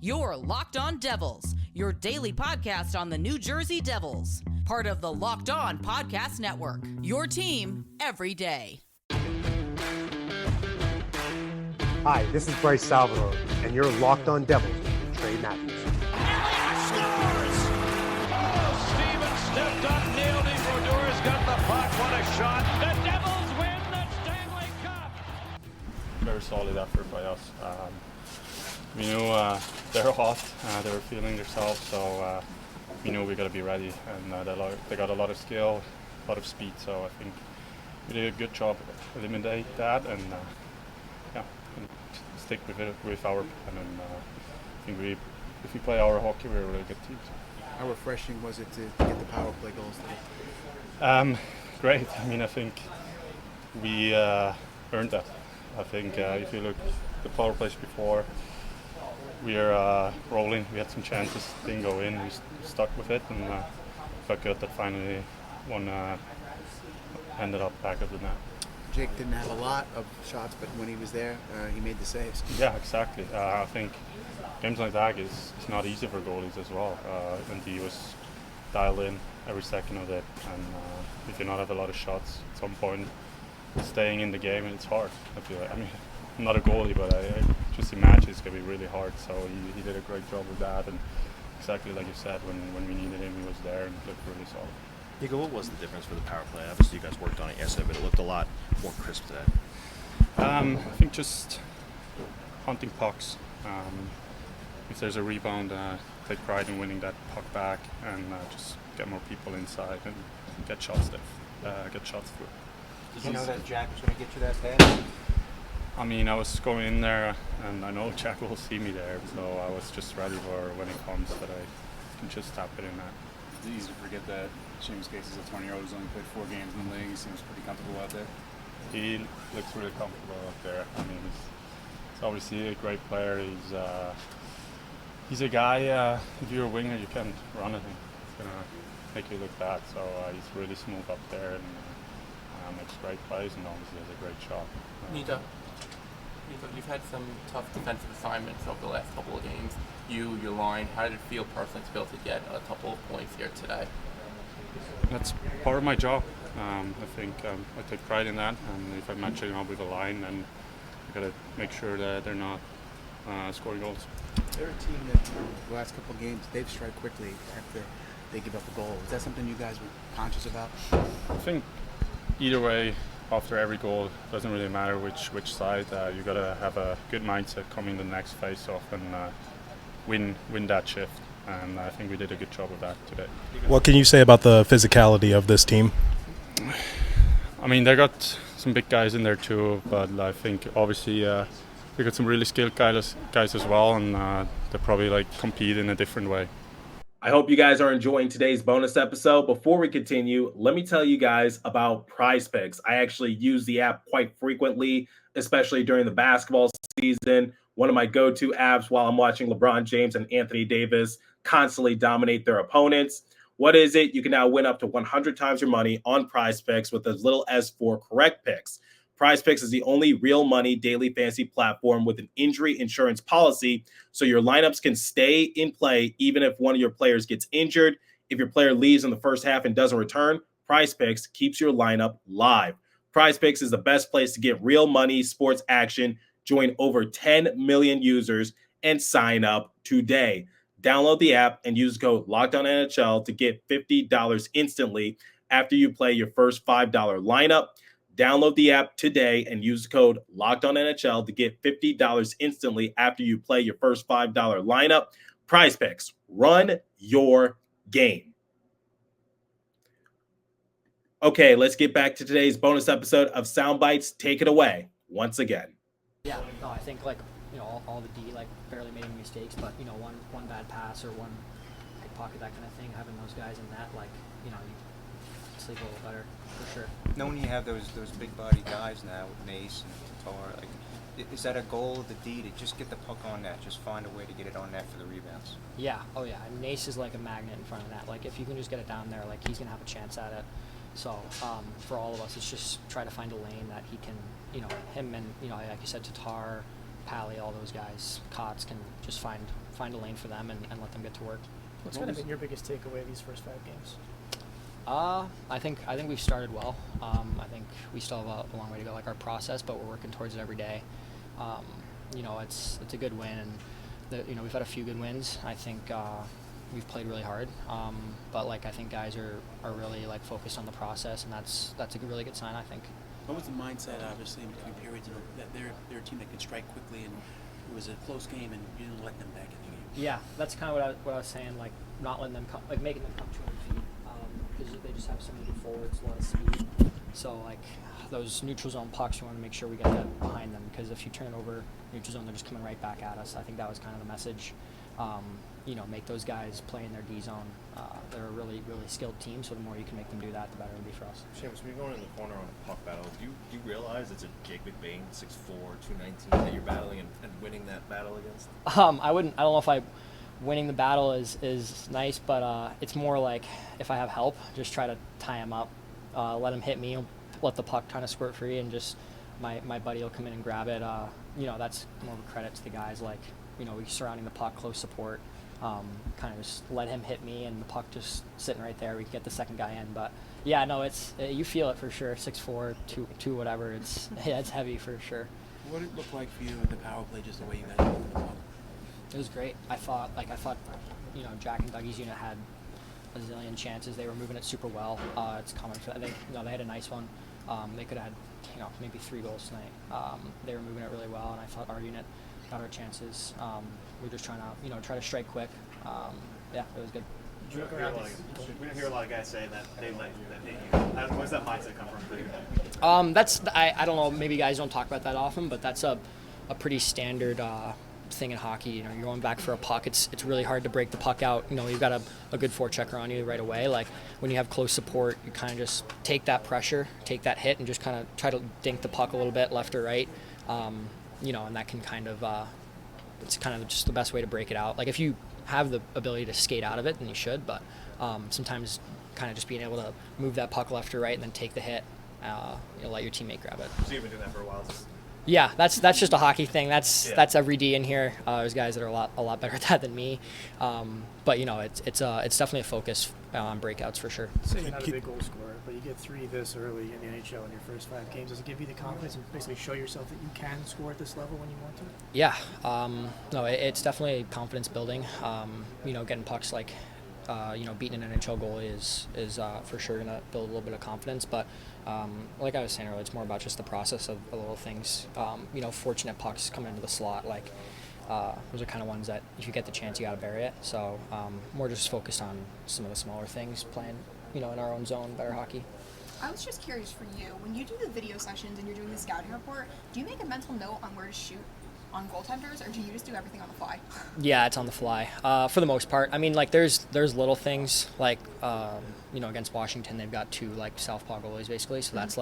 You're Locked On Devils, your daily podcast on the New Jersey Devils. Part of the Locked On Podcast Network, your team every day. Hi, this is Bryce Salvador, and you're Locked On Devils with Trey Matthews. Elliott scores! Oh, Stevens stepped up, nailed it. Brodor's got the puck. What a shot. The Devils win the Stanley Cup! Very solid effort by us. We knew they were hot, they were feeling themselves, so we knew we got to be ready. And they got a lot of skill, a lot of speed, so I think we did a good job eliminate that and and stick with it, with our plan. And I think if we play our hockey, we're a really good team. How refreshing was it to get the power play goals today? Great. I mean, I think we earned that. I think if you look at the power plays before, we're rolling. We had some chances, didn't go in. We stuck with it, and felt good that finally one ended up back of the net. Jake didn't have a lot of shots, but when he was there, he made the saves. Yeah, exactly. I think games like that is not easy for goalies as well. And he was dialed in every second of it. And if you not have a lot of shots at some point, staying in the game, it's hard. I feel like. I mean, I'm not a goalie, but I just imagine it's going to be really hard. So he did a great job with that. And exactly like you said, when we needed him, he was there and looked really solid. Nico, what was the difference for the power play? Obviously, you guys worked on it yesterday, but it looked a lot more crisp today. I think just hunting pucks. If there's a rebound, take pride in winning that puck back and just get more people inside and get shots through. Did you know that Jack was going to get you that bad? I mean, I was going in there, and I know Jack will see me there, so I was just ready for when it comes that I can just tap it in that. It's easy to forget that Seamus Casey is a 20-year-old who's only played 4 games in the league. He seems pretty comfortable out there. He looks really comfortable out there. I mean, he's obviously a great player. He's a guy, if you're a winger, you can't run at him. It's going to make you look bad. So he's really smooth up there and makes great plays and obviously has a great shot. Nico, you've had some tough defensive assignments over the last couple of games. Your line, how did it feel personally to be able to get a couple of points here today? That's part of my job. I think I take pride in that, and if I'm matching up with a line, then I got to make sure that they're not scoring goals. They're a team that, the last couple of games, they've strike quickly after they give up a goal. Is that something you guys were conscious about? I think either way, after every goal, doesn't really matter which side. You got to have a good mindset coming the next face-off and win that shift. And I think we did a good job of that today. What can you say about the physicality of this team? I mean, they got some big guys in there too, but I think obviously they got some really skilled guys as well, and they probably compete in a different way. I hope you guys are enjoying today's bonus episode. Before we continue, let me tell you guys about Prize Picks. I actually use the app quite frequently, especially during the basketball season. One of my go-to apps while I'm watching LeBron James and Anthony Davis constantly dominate their opponents. What is it? You can now win up to 100 times your money on Prize Picks with as little as 4 correct picks. Prize Picks is the only real money daily fantasy platform with an injury insurance policy, so your lineups can stay in play even if one of your players gets injured. If your player leaves in the first half and doesn't return, Prize Picks keeps your lineup live. Prize Picks is the best place to get real money sports action. Join over 10 million users and sign up today. Download the app and use code LOCKEDONNHL to get $50 instantly after you play your first $5 lineup. Download the app today and use the code LOCKEDONNHL to get $50 instantly after you play your first $5 lineup. Prize Picks, run your game. Okay, let's get back to today's bonus episode of Soundbites. Take it away once again. Yeah, no, I think all the D barely made any mistakes, but one bad pass or one pickpocket, that kind of thing, having those guys in that, you sleep a little better for sure. Knowing you have those big body guys now with Nace and Tatar, is that a goal of the D to just get the puck on net, just find a way to get it on net for the rebounds? Yeah, oh yeah, and Nace is like a magnet in front of that. If you can just get it down there, he's gonna have a chance at it. So for all of us, it's just try to find a lane that he can, him and like you said, Tatar, Pally, all those guys, Kotz can just find a lane for them and let them get to work. What's kind of been your biggest takeaway these first 5 games? I think we've started well. I think we still have a long way to go, like our process, but we're working towards it every day. It's a good win, and we've had a few good wins. I think we've played really hard, but I think guys are really focused on the process, and that's a really good sign, I think. What was the mindset, obviously, in between periods, that they're a team that can strike quickly, and it was a close game, and you didn't let them back in the game? Yeah, that's kind of what I was saying, not letting them come, making them come 200 feet, because they just have so many good forwards, a lot of speed. So, those neutral zone pucks, we want to make sure we get that behind them, because if you turn it over neutral zone, they're just coming right back at us. I think that was kind of the message. Make those guys play in their D zone. They're a really, really skilled team, so the more you can make them do that, the better it'll be for us. Seamus, when you're going in the corner on a puck battle, do you realize it's a Jake McBain, 6'4", 219, that you're battling and winning that battle against? I don't know if winning the battle is nice, but it's more if I have help, just try to tie him up, let him hit me, let the puck kind of squirt free, and just my buddy will come in and grab it. That's more of a credit to the guys. We surrounding the puck, close support, kind of just let him hit me, and the puck just sitting right there. We can get the second guy in. But yeah, no, it's you feel it for sure. 6'4", 2 whatever. It's heavy for sure. What did it look like for you in the power play, just the way you guys moved the puck? It was great. I thought Jack and Dougie's unit had a zillion chances. They were moving it super well. It's common for they had a nice one. They could have had maybe 3 goals tonight. They were moving it really well, and I thought our unit got our chances. We're just trying to try to strike quick. It was good. We don't hear a lot of guys saying that they let you. Where's that mindset come from for you? That's I don't know. Maybe guys don't talk about that often, but that's a pretty standard thing in hockey. You're going back for a puck. It's really hard to break the puck out. You've got a good forechecker on you right away. When you have close support, you kind of just take that pressure, take that hit, and just kind of try to dink the puck a little bit left or right. And that can kind of it's kind of just the best way to break it out. If you have the ability to skate out of it, then you should. But sometimes kind of just being able to move that puck left or right and then take the hit, let your teammate grab it. So you've been doing that for a while. Yeah, that's just a hockey thing. That's every D in here. There's guys that are a lot better at that than me. But it's definitely a focus on breakouts for sure. Say you're not a big goal scorer, but you get 3 this early in the NHL in your first 5 games. Does it give you the confidence and basically show yourself that you can score at this level when you want to? Yeah, no, it's definitely confidence building. Getting pucks beating an NHL goalie is for sure gonna build a little bit of confidence. But like I was saying earlier, it's more about just the process of the little things. Fortunate pucks coming into the slot, those are kind of ones that if you get the chance, you gotta bury it. So more just focused on some of the smaller things, playing in our own zone, better hockey. I was just curious for you, when you do the video sessions and you're doing the scouting report, do you make a mental note on where to shoot on goaltenders, or do you just do everything on the fly? Yeah, it's on the fly for the most part. I mean, there's little things against Washington, they've got 2 southpaw goalies basically, so that's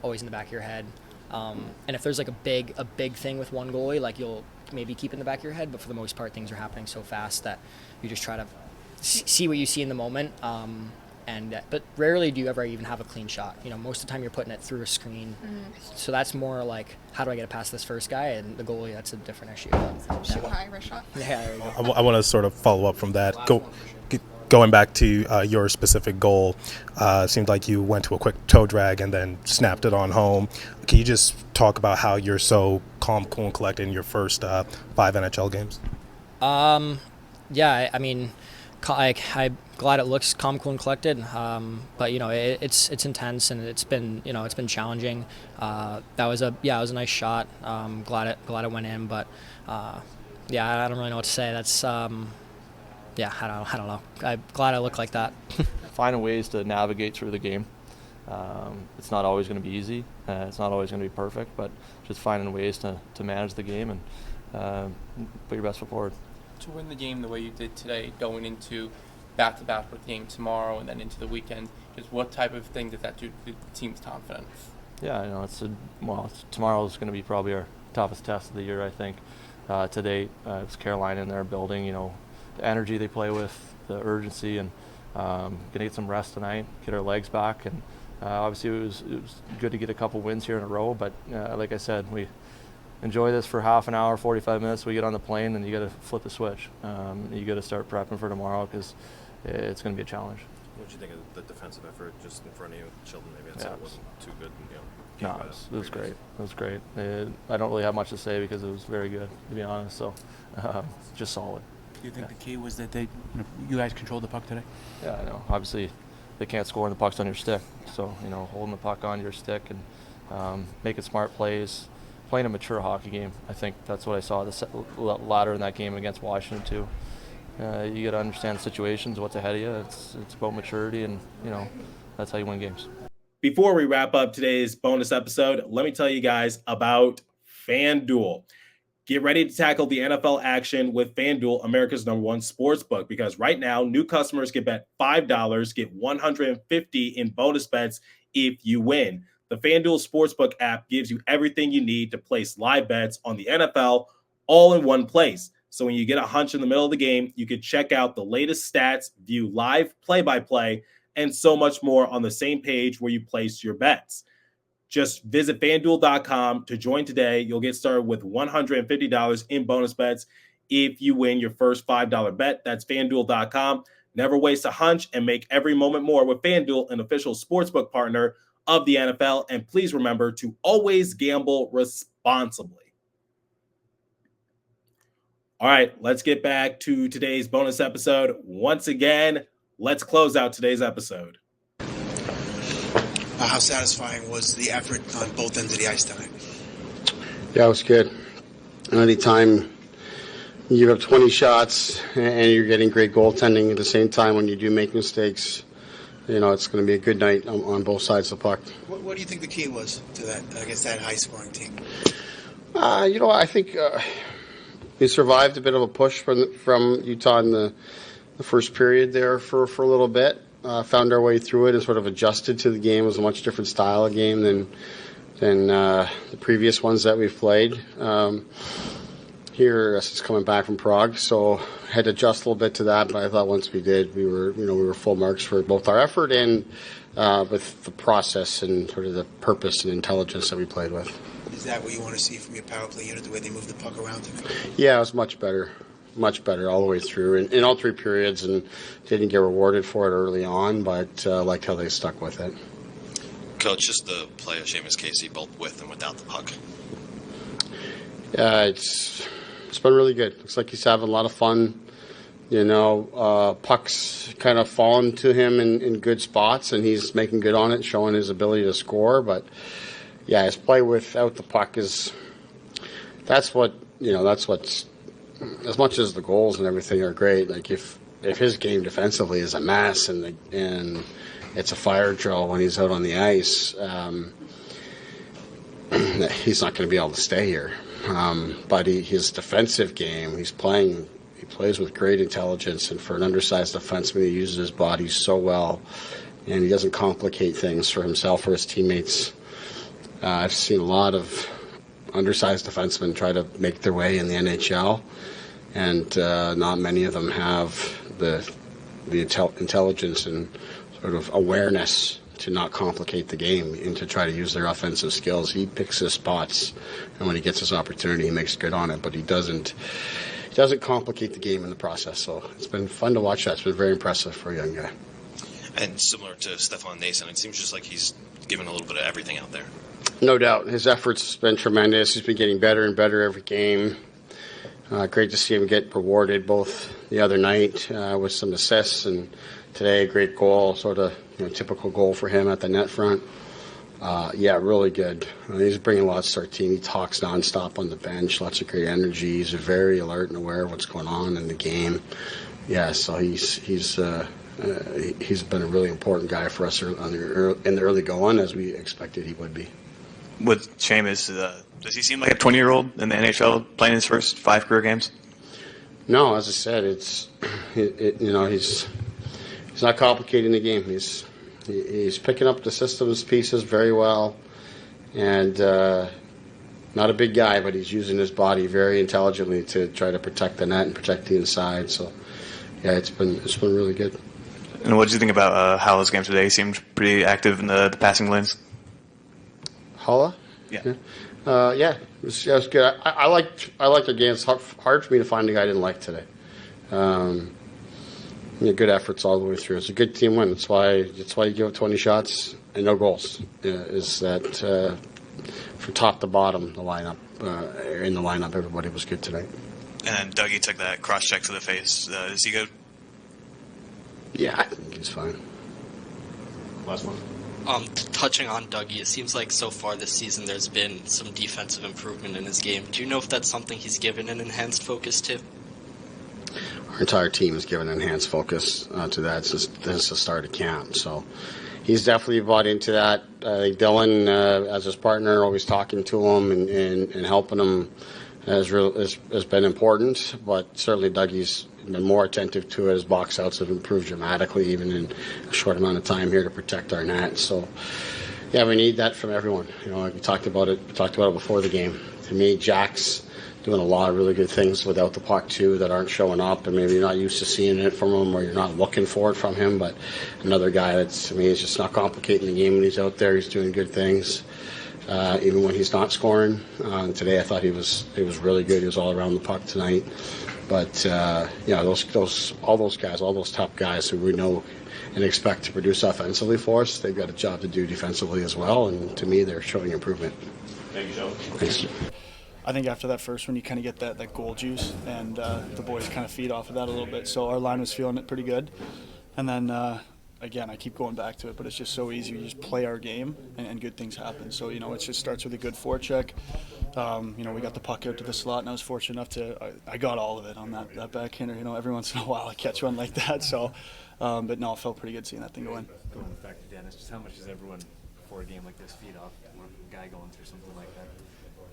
always in the back of your head. And if there's a big thing with one goalie, you'll maybe keep in the back of your head, but for the most part, things are happening so fast that you just try to see what you see in the moment. But rarely do you ever even have a clean shot. Most of the time you're putting it through a screen. Mm-hmm. So that's more how do I get it past this first guy? And the goalie, that's a different issue. Shoot high, wrist shot. Yeah, there you go. I want to sort of follow up from that. Going back to your specific goal, seemed like you went to a quick toe drag and then snapped it on home. Can you just talk about how you're so calm, cool, and collected in your first 5 NHL games? Yeah, I mean, I'm glad it looks calm, cool, and collected. But it's intense and it's been challenging. That was a nice shot. Glad it went in, but I don't really know what to say. That's I don't know. I'm glad I look like that. Finding ways to navigate through the game. It's not always going to be easy. It's not always going to be perfect, but just finding ways to manage the game and put your best foot forward. To win the game the way you did today, going into back-to-back with the game tomorrow and then into the weekend, just what type of thing does that do to the team's confidence? Yeah, tomorrow is going to be probably our toughest test of the year, I think. To date, it's Carolina in their building, the energy they play with, the urgency, and going to get some rest tonight, get our legs back. And obviously it was good to get a couple wins here in a row, but like I said, we enjoy this for half an hour, 45 minutes. We get on the plane, and you got to flip the switch. You got to start prepping for tomorrow because it's going to be a challenge. What did you think of the defensive effort just in front of you? Sheldon maybe it wasn't too good. No, it was great. It was great. I don't really have much to say because it was very good, to be honest. So, just solid. Do you think the key was that you guys controlled the puck today? Yeah, I know. Obviously, they can't score when the puck's on your stick. So, holding the puck on your stick and making smart plays, playing a mature hockey game. I think that's what I saw the latter in that game against Washington too. You got to understand the situations, what's ahead of you. It's about maturity, and that's how you win games. Before we wrap up today's bonus episode, let me tell you guys about FanDuel. Get ready to tackle the NFL action with FanDuel, America's #1 sportsbook, because right now, new customers can bet $5, get $150 in bonus bets if you win. The FanDuel Sportsbook app gives you everything you need to place live bets on the NFL all in one place. So when you get a hunch in the middle of the game, you can check out the latest stats, view live play-by-play, and so much more on the same page where you place your bets. Just visit FanDuel.com to join today. You'll get started with $150 in bonus bets if you win your first $5 bet. That's FanDuel.com. Never waste a hunch and make every moment more with FanDuel, an official sportsbook partner of the NFL. And please remember to always gamble responsibly. All right, let's get back to today's bonus episode. Once again, let's close out today's episode. How satisfying was the effort on both ends of the ice tonight? Yeah, it was good. Anytime you give up 20 shots and you're getting great goaltending at the same time when you do make mistakes, it's going to be a good night on both sides of the puck. What do you think the key was to that against that high-scoring team? I think we survived a bit of a push from Utah in the first period there for a little bit. Found our way through it and sort of adjusted to the game. It was a much different style of game than the previous ones that we've played. Here, since coming back from Prague, so had to adjust a little bit to that. But I thought once we did, we were full marks for both our effort and with the process and sort of the purpose and intelligence that we played with. Is that what you want to see from your power play unit, the way they move the puck around? Yeah, it was much better all the way through in all three periods, and didn't get rewarded for it early on, but liked how they stuck with it. Coach, just the play of Seamus Casey, both with and without the puck. Yeah, it's been really good. Looks like he's having a lot of fun. Pucks kind of falling to him in good spots, and he's making good on it, showing his ability to score. But yeah, his play without the puck that's what's, as much as the goals and everything are great, like if his game defensively is a mess and it's a fire drill when he's out on the ice, he's not going to be able to stay here. But his defensive game, he plays with great intelligence, and for an undersized defenseman, he uses his body so well, and he doesn't complicate things for himself or his teammates. I've seen a lot of undersized defensemen try to make their way in the NHL, and not many of them have the intelligence and sort of awareness to not complicate the game and to try to use their offensive skills. He picks his spots, and when he gets his opportunity, he makes good on it, but he doesn't complicate the game in the process. So it's been fun to watch that. It's been very impressive for a young guy. And similar to Stefan Nason, it seems just like he's given a little bit of everything out there. No doubt. His efforts have been tremendous. He's been getting better and better every game. Great to see him get rewarded both the other night with some assists, and today a great goal, sort of typical goal for him at the net front. Yeah, really good. He's bringing lots to our team. He talks nonstop on the bench, lots of great energy. He's very alert and aware of what's going on in the game. Yeah, so he's been a really important guy for us in the early going, as we expected he would be. With Seamus, does he seem like a 20-year-old in the NHL playing his first 5 career games? No, as I said, he's not complicating the game. He's picking up the systems pieces very well, and not a big guy, but he's using his body very intelligently to try to protect the net and protect the inside. So, yeah, it's been really good. And what did you think about Hala's game today? He seemed pretty active in the passing lanes. Hala? Yeah. Yeah, it was good. I liked the game. It's hard for me to find a guy I didn't like today. Good efforts all the way through. It's a good team win. That's why you give up 20 shots and no goals. Is that from top to bottom, the lineup everybody was good tonight. And Dougie took that cross check to the face. Is he good? Yeah, I think he's fine. Last one. Touching on Dougie, it seems like so far this season there's been some defensive improvement in his game. Do you know if that's something he's given an enhanced focus to? Our entire team has given enhanced focus to that since the start of camp. So he's definitely bought into that. I think Dylan, as his partner, always talking to him and helping him has been important. But certainly Dougie's been more attentive to it. His box outs have improved dramatically, even in a short amount of time here to protect our net. So, yeah, we need that from everyone. We talked about it. Before the game. To me, Jack's doing a lot of really good things without the puck too that aren't showing up, and maybe you're not used to seeing it from him, or you're not looking for it from him. But another guy that's, to me, is just not complicating the game when he's out there. He's doing good things. Even when he's not scoring. Today I thought he was really good. He was all around the puck tonight. But all those guys, all those top guys who we know and expect to produce offensively for us, they've got a job to do defensively as well. And to me, they're showing improvement. Thank you, Sheldon. Thanks. I think after that first one, you kind of get that goal juice, and the boys kind of feed off of that a little bit. So our line was feeling it pretty good. And then again, I keep going back to it, but it's just so easy. We just play our game, and good things happen. So, it just starts with a good forecheck. We got the puck out to the slot, and I was fortunate enough I got all of it on that backhander. Every once in a while I catch one like that. So, but no, it felt pretty good seeing that thing go in. Going back to Dennis, just how much does everyone before a game like this feed off a guy going through something like that?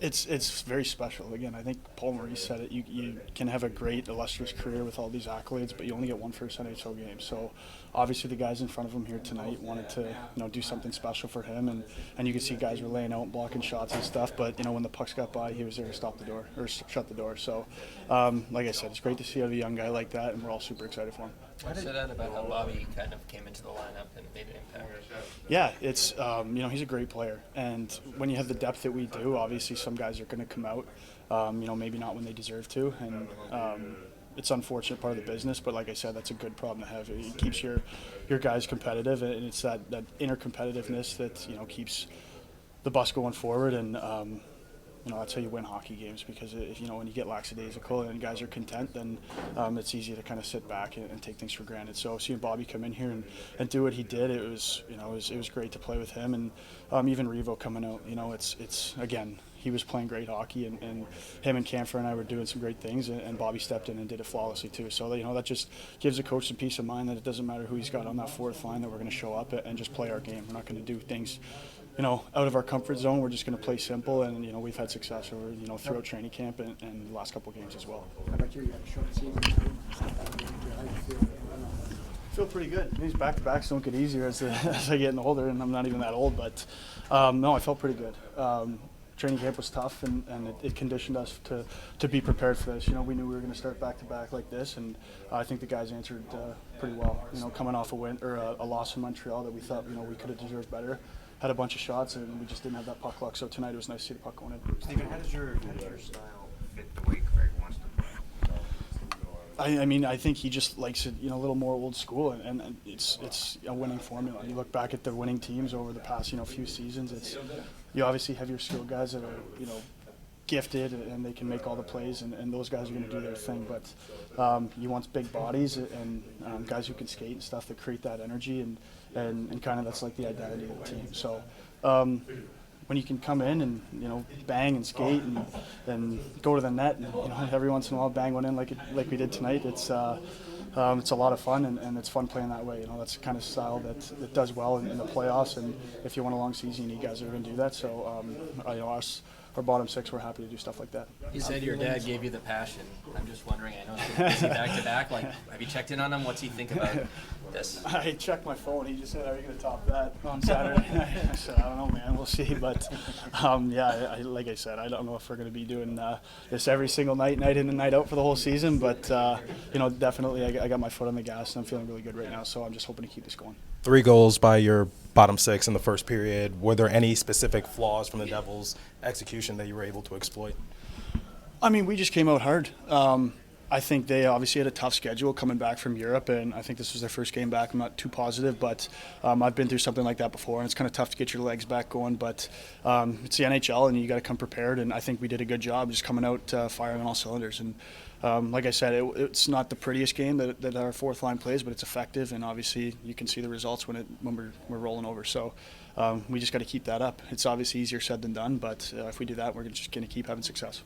It's very special. Again, I think Paul Maurice said it. You can have a great, illustrious career with all these accolades, but you only get one first NHL game. So obviously the guys in front of him here tonight wanted to do something special for him, and you could see guys were laying out and blocking shots and stuff. But when the pucks got by, he was there to stop the door or shut the door. So like I said, it's great to see a young guy like that, and we're all super excited for him. I said that about how Bobby kind of came into the lineup and made an impact. Yeah, it's he's a great player, and when you have the depth that we do, obviously some guys are going to come out, maybe not when they deserve to, and it's an unfortunate part of the business. But like I said, that's a good problem to have. It keeps your guys competitive, and it's that inner competitiveness that keeps the bus going forward, and that's how you win hockey games, because when you get lackadaisical and guys are content, then it's easy to kind of sit back and take things for granted. So seeing Bobby come in here and do what he did, it was great to play with him, and even Revo coming out. It's again, he was playing great hockey, and him and Camphor and I were doing some great things, and Bobby stepped in and did it flawlessly too. So that just gives the coach some peace of mind that it doesn't matter who he's got on that fourth line, that we're going to show up and just play our game. We're not going to do things out of our comfort zone. We're just going to play simple, and we've had success over throughout training camp and the last couple of games as well. How about you? You had a short season. How do you feel? I feel pretty good. These back-to-backs don't get easier as I get older, and I'm not even that old. But no, I felt pretty good. Training camp was tough, and it conditioned us to be prepared for this. We knew we were going to start back-to-back like this, and I think the guys answered pretty well. Coming off a win or a loss in Montreal that we thought we could have deserved better. Had a bunch of shots, and we just didn't have that puck luck. So tonight it was nice to see the puck going in. Stephen, how does your style fit the way Craig wants to play? I think he just likes it, a little more old school, and it's a winning formula. You look back at the winning teams over the past, few seasons. You obviously have your skill guys that are, gifted and they can make all the plays, and those guys are going to do their thing. But you want big bodies and guys who can skate and stuff that create that energy, and kind of that's like the identity of the team. So when you can come in and bang and skate and go to the net, and every once in a while bang one in like we did tonight, it's a lot of fun, and it's fun playing that way. That's the kind of style that does well in the playoffs, and if you want a long season, you need guys that are going to do that. So our bottom six, we're happy to do stuff like that. You said your dad gave you the passion. I'm just wondering, I know it's been busy back-to-back. Have you checked in on him? What's he think about this? I checked my phone. He just said, "Are you going to top that on Saturday night?" I said, "I don't know, man. We'll see." But like I said, I don't know if we're going to be doing this every single night in and night out for the whole season. But definitely, I got my foot on the gas, and I'm feeling really good right now. So I'm just hoping to keep this going. 3 goals by your bottom 6 in the first period. Were there any specific flaws from the Devils' execution that you were able to exploit? I mean, we just came out hard. I think they obviously had a tough schedule coming back from Europe, and I think this was their first game back. I'm not too positive, but I've been through something like that before, and it's kind of tough to get your legs back going. But it's the NHL, and you got to come prepared. And I think we did a good job just coming out firing on all cylinders. And like I said, it's not the prettiest game that our fourth line plays, but it's effective, and obviously you can see the results when we're rolling over. So we just got to keep that up. It's obviously easier said than done, but if we do that, we're just going to keep having success.